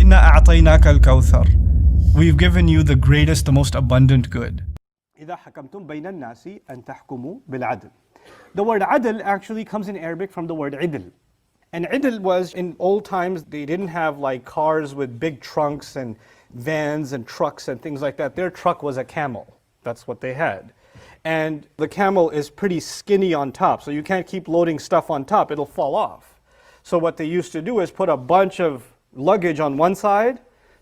إِنَّا أَعْطَيْنَاكَ الْكَوْثَرِ. We've given you the greatest, the most abundant good. إِذَا حَكَمْتُمْ بَيْنَ النَّاسِ أَن تَحْكُمُوا بِالْعَدْلِ. The word adl actually comes in Arabic from the word idl. And idl was, in old times, they didn't have like cars with big trunks and vans and trucks and things like that. Their truck was a camel. That's what they had. And the camel is pretty skinny on top, so you can't keep loading stuff on top, it'll fall off. So what they used to do is put a bunch of luggage on one side,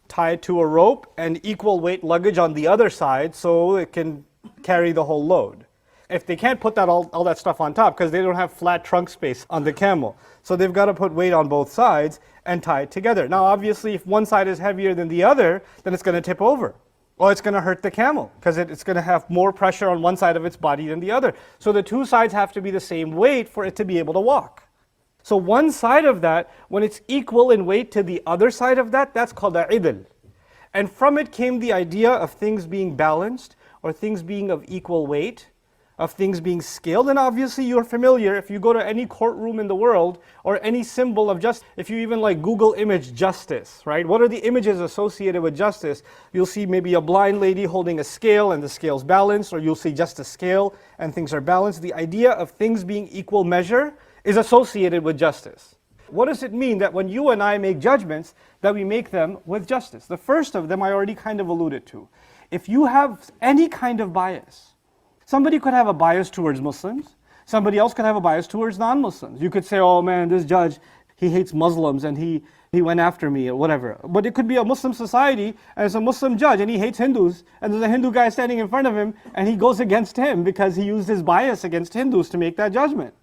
tie it to a rope, and equal weight luggage on the other side so it can carry the whole load. If they can't put all that stuff on top, because they don't have flat trunk space on the camel, so they've got to put weight on both sides and tie it together. Now obviously if one side is heavier than the other, then it's going to tip over. Or it's going to hurt the camel, because it's going to have more pressure on one side of its body than the other. So the two sides have to be the same weight for it to be able to walk. So one side of that, when it's equal in weight to the other side of that, that's called a idl. And from it came the idea of things being balanced, or things being of equal weight, of things being scaled. And obviously you're familiar, if you go to any courtroom in the world, or any symbol of justice, if you even like Google image justice, right? What are the images associated with justice? You'll see maybe a blind lady holding a scale and the scale's balanced, or you'll see just a scale and things are balanced. The idea of things being equal measure is associated with justice. What does it mean that when you and I make judgments, that we make them with justice? The first of them I already kind of alluded to. If you have any kind of bias, somebody could have a bias towards Muslims, somebody else could have a bias towards non-Muslims. You could say, oh man, this judge, he hates Muslims and he went after me or whatever. But it could be a Muslim society and it's a Muslim judge and he hates Hindus, and there's a Hindu guy standing in front of him and he goes against him because he used his bias against Hindus to make that judgment.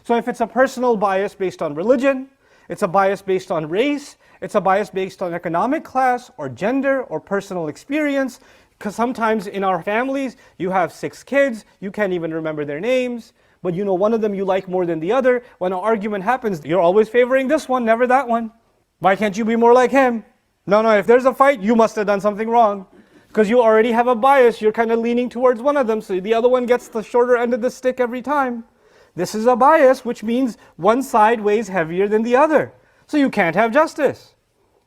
So if it's a personal bias based on religion, it's a bias based on race, it's a bias based on economic class or gender or personal experience, because sometimes in our families, you have 6 kids, you can't even remember their names, but you know one of them you like more than the other. When an argument happens, you're always favoring this one, never that one. Why can't you be more like him? No, if there's a fight, you must have done something wrong. Because you already have a bias, you're kind of leaning towards one of them, so the other one gets the shorter end of the stick every time. This is a bias, which means one side weighs heavier than the other. So you can't have justice.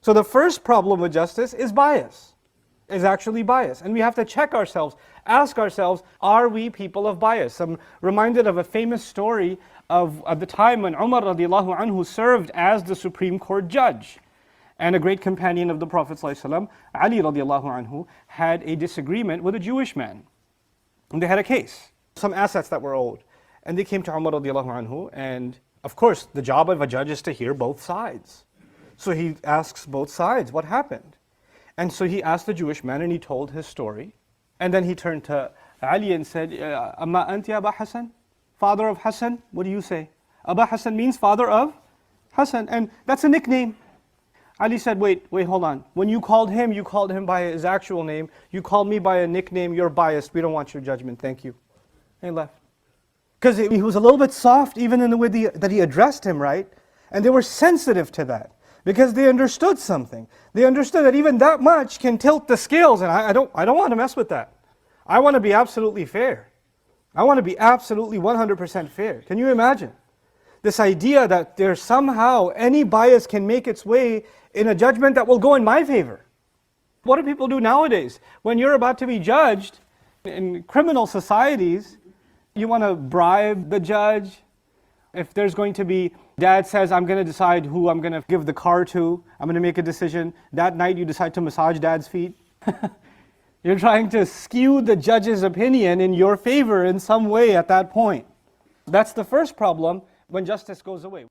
So the first problem with justice is bias. Is actually bias. And we have to check ourselves, ask ourselves, are we people of bias? I'm reminded of a famous story of at the time when Umar radiallahu anhu served as the Supreme Court judge. And a great companion of the Prophet ﷺ, Ali radiallahu anhu, had a disagreement with a Jewish man. And they had a case, some assets that were owed. And they came to Umar radiallahu anhu, and of course the job of a judge is to hear both sides. So he asks both sides, what happened? And so he asked the Jewish man and he told his story. And then he turned to Ali and said, Amma anti Aba Hassan? Father of Hassan? What do you say? Aba Hassan means father of Hassan, and that's a nickname. Ali said, wait, hold on. When you called him by his actual name. You called me by a nickname, you're biased. We don't want your judgment, thank you. And he left. Because he was a little bit soft even in the way that he addressed him, right? And they were sensitive to that. Because they understood something. They understood that even that much can tilt the scales, and I don't want to mess with that. I want to be absolutely fair. I want to be absolutely 100% fair. Can you imagine? This idea that there's somehow any bias can make its way in a judgment that will go in my favor. What do people do nowadays? When you're about to be judged in criminal societies, you want to bribe the judge. If there's going to be, dad says, I'm going to decide who I'm going to give the car to, I'm going to make a decision. That night you decide to massage dad's feet. You're trying to skew the judge's opinion in your favor in some way at that point. That's the first problem when justice goes away.